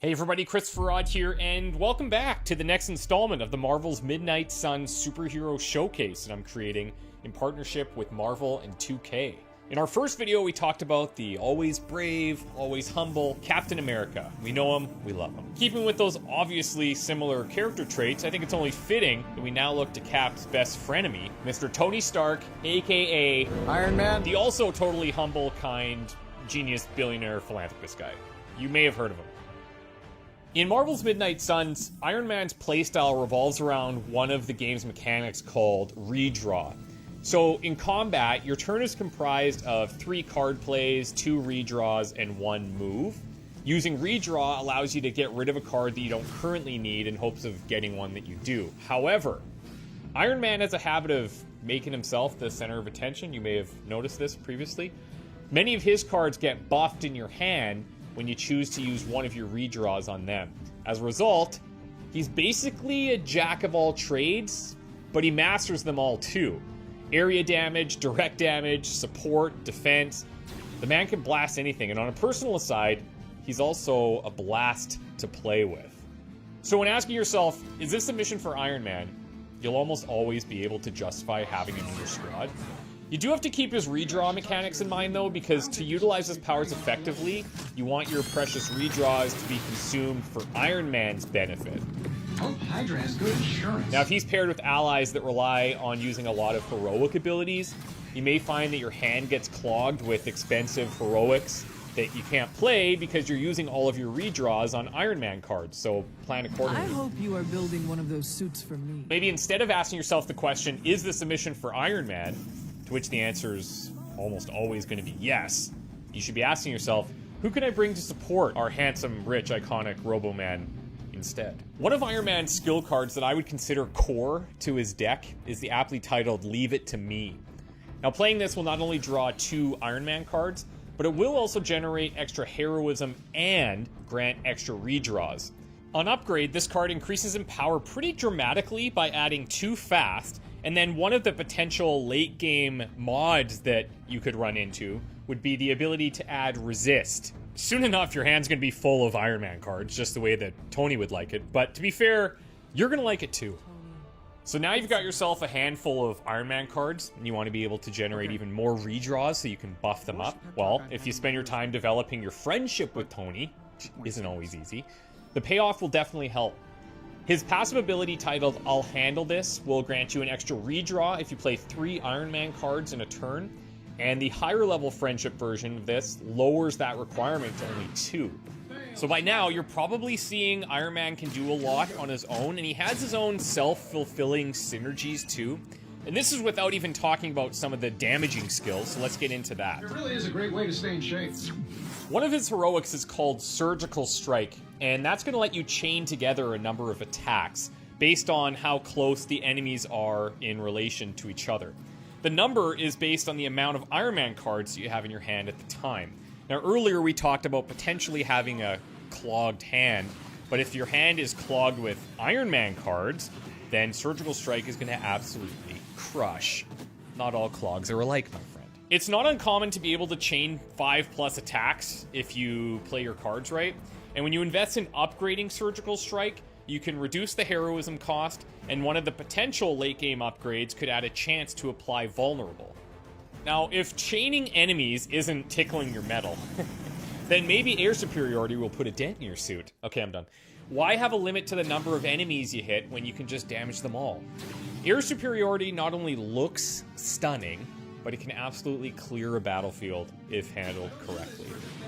Hey everybody, Christopher Rod here, and welcome back to the next installment of the Marvel's Midnight Sun Superhero Showcase that I'm creating in partnership with Marvel and 2K. In our first video, we talked about the always brave, always humble Captain America. We know him, we love him. Keeping with those obviously similar character traits, I think it's only fitting that we now look to Cap's best frenemy, Mr. Tony Stark, aka Iron Man, the also totally humble, kind, genius, billionaire philanthropist guy. You may have heard of him. In Marvel's Midnight Suns, Iron Man's playstyle revolves around one of the game's mechanics called redraw. So in combat, your turn is comprised of 3 card plays, 2 redraws, and 1 move. Using redraw allows you to get rid of a card that you don't currently need in hopes of getting one that you do. However, Iron Man has a habit of making himself the center of attention. You may have noticed this previously. Many of his cards get buffed in your hand when you choose to use one of your redraws on them. As a result, he's basically a jack of all trades, but he masters them all too. Area damage, direct damage, support, defense. The man can blast anything, and on a personal aside, he's also a blast to play with. So when asking yourself, is this a mission for Iron Man? You'll almost always be able to justify having him in your squad. You do have to keep his redraw mechanics in mind though, because to utilize his powers effectively, you want your precious redraws to be consumed for Iron Man's benefit. Oh, Hydra has good insurance. Now if he's paired with allies that rely on using a lot of heroic abilities, you may find that your hand gets clogged with expensive heroics that you can't play because you're using all of your redraws on Iron Man cards, so plan accordingly. I hope you are building one of those suits for me. Maybe instead of asking yourself the question, is this a mission for Iron Man? To which the answer is almost always going to be yes. You should be asking yourself, who can I bring to support our handsome, rich, iconic Robo-Man instead? One of Iron Man's skill cards that I would consider core to his deck is the aptly titled Leave It to Me. Now playing this will not only draw 2 Iron Man cards, but it will also generate extra heroism and grant extra redraws. On upgrade, this card increases in power pretty dramatically by adding 2 fast, and then one of the potential late game mods that you could run into would be the ability to add resist. Soon enough, your hand's gonna be full of Iron Man cards, just the way that Tony would like it. But to be fair, you're gonna like it too. So now you've got yourself a handful of Iron Man cards, and you want to be able to generate even more redraws so you can buff them up. Well, if you spend your time developing your friendship with Tony, which isn't always easy, the payoff will definitely help. His passive ability titled I'll Handle This will grant you an extra redraw if you play 3 Iron Man cards in a turn, and the higher level friendship version of this lowers that requirement to only 2. So by now, you're probably seeing Iron Man can do a lot on his own, and he has his own self-fulfilling synergies too. And this is without even talking about some of the damaging skills, so let's get into that. It really is a great way to stay in shape. One of his heroics is called Surgical Strike, and that's going to let you chain together a number of attacks based on how close the enemies are in relation to each other. The number is based on the amount of Iron Man cards you have in your hand at the time. Now earlier we talked about potentially having a clogged hand, but if your hand is clogged with Iron Man cards, then Surgical Strike is going to absolutely crush. Not all clogs are alike, my friend. It's not uncommon to be able to chain 5+ attacks if you play your cards right, and when you invest in upgrading Surgical Strike, you can reduce the heroism cost, and one of the potential late game upgrades could add a chance to apply Vulnerable. Now, if chaining enemies isn't tickling your metal, then maybe air superiority will put a dent in your suit. Okay, I'm done. Why have a limit to the number of enemies you hit when you can just damage them all? Air superiority not only looks stunning, but it can absolutely clear a battlefield if handled correctly.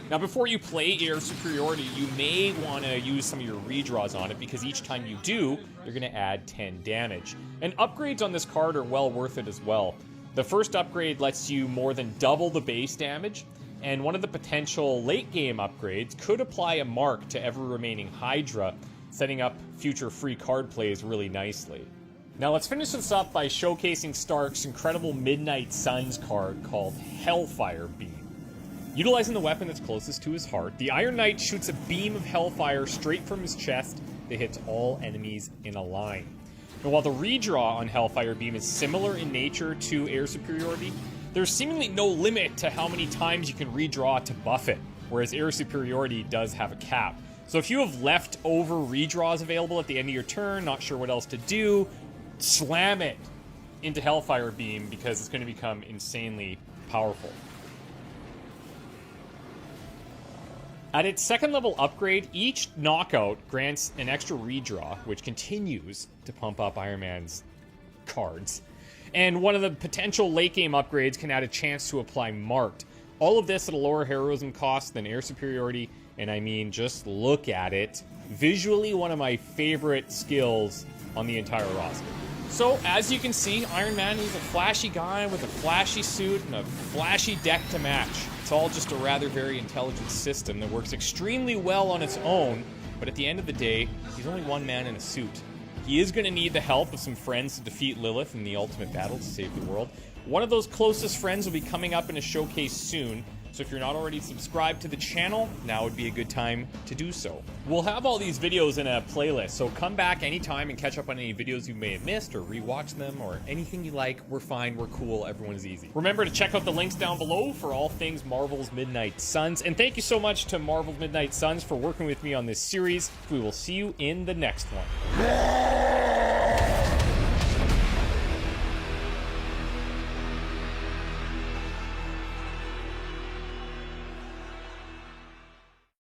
Now, before you play air superiority, you may want to use some of your redraws on it, because each time you do, you're going to add 10 damage. And upgrades on this card are well worth it as well. The first upgrade lets you more than double the base damage, and one of the potential late game upgrades could apply a mark to every remaining Hydra, setting up future free card plays really nicely. Now let's finish this up by showcasing Stark's incredible Midnight Suns card called Hellfire Beam. Utilizing the weapon that's closest to his heart, the Iron Knight shoots a beam of hellfire straight from his chest that hits all enemies in a line. And while the redraw on Hellfire Beam is similar in nature to air superiority, there's seemingly no limit to how many times you can redraw to buff it, whereas air superiority does have a cap. So if you have leftover redraws available at the end of your turn, not sure what else to do, slam it into Hellfire Beam because it's going to become insanely powerful. At its second level upgrade, each knockout grants an extra redraw, which continues to pump up Iron Man's cards. And one of the potential late game upgrades can add a chance to apply Marked. All of this at a lower heroism cost than Air Superiority, and I mean, just look at it. Visually, one of my favorite skills on the entire roster. So, as you can see, Iron Man, he's a flashy guy with a flashy suit and a flashy deck to match. It's all just a rather very intelligent system that works extremely well on its own, but at the end of the day, he's only one man in a suit. He is going to need the help of some friends to defeat Lilith in the ultimate battle to save the world. One of those closest friends will be coming up in a showcase soon, so if you're not already subscribed to the channel, now would be a good time to do so. We'll have all these videos in a playlist, so come back anytime and catch up on any videos you may have missed or rewatch them or anything you like. We're fine, we're cool, everyone's easy. Remember to check out the links down below for all things Marvel's Midnight Suns, and thank you so much to Marvel's Midnight Suns for working with me on this series. We will see you in the next one.